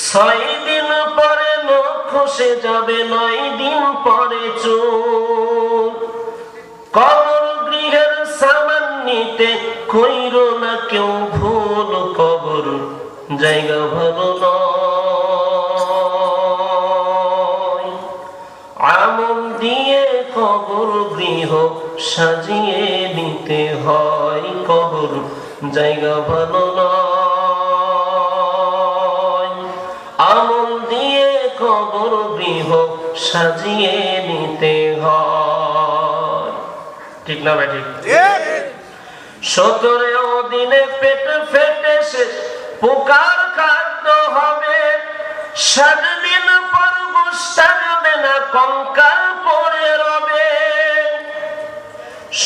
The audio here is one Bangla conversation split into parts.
ছয় দিন পরে নখ খসে যাবে, 9 দিন পরে চুল। কবর গৃহের সামান নিতে কইরো না কেউ ভুল, কবর জায়গা ভালো নয়। আমল দিয়ে কবর গৃহ সাজিয়ে নিতে হয়, কবর জায়গা ভালো নয়। আমল দিয়ে কবর গৃহ সাজিয়ে নিতে হয়। ঠিক না ভাই? ঠিক। 17 দিনে পেট ফেটে শেষ, পোকার খাদ্য হবে। 7 দিন পর গোশ থাকবে না, কঙ্কাল পড়ে রবে।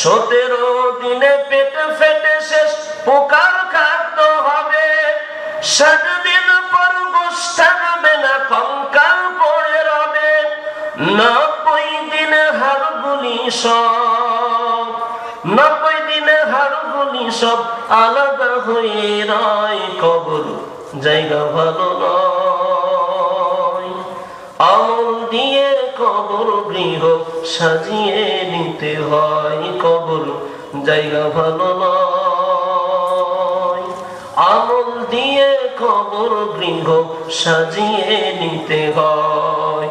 17 দিনে পেট ফেটে শেষ, পোকার খাদ্য হবে। 7 দিন পর গোশ থাকবে না, কঙ্কাল পড়ে রবে। 90 দিনে হাড়গুলি সব, 90 দিনে হাড়গুলি সব আলাদা হয়ে রয়, কবর জায়গা ভালো নয়। আমল দিয়ে কবর গৃহ সাজিয়ে নিতে হয়, কবর জায়গা ভালো নয়। আমল দিয়ে কবর গৃহ সাজিয়ে নিতে হয়।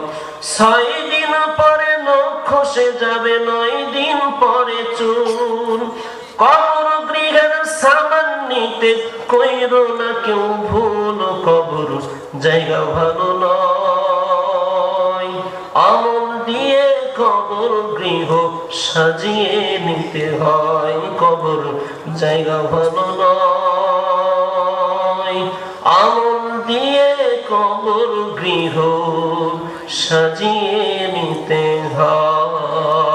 6 দিন পরে নখ খসে যাবে, 9 দিন পরে চুল। কবর গৃহের সামান নিতে কইরো না কেউ ভুল, কবর জায়গা ভালো নয়। আমল দিয়ে কবর গৃহ সাজিয়ে নিতে হয়, কবর জায়গা ভালো নয়। আমল দিয়ে কবর গৃহ সাজিয়ে নিতে হয়।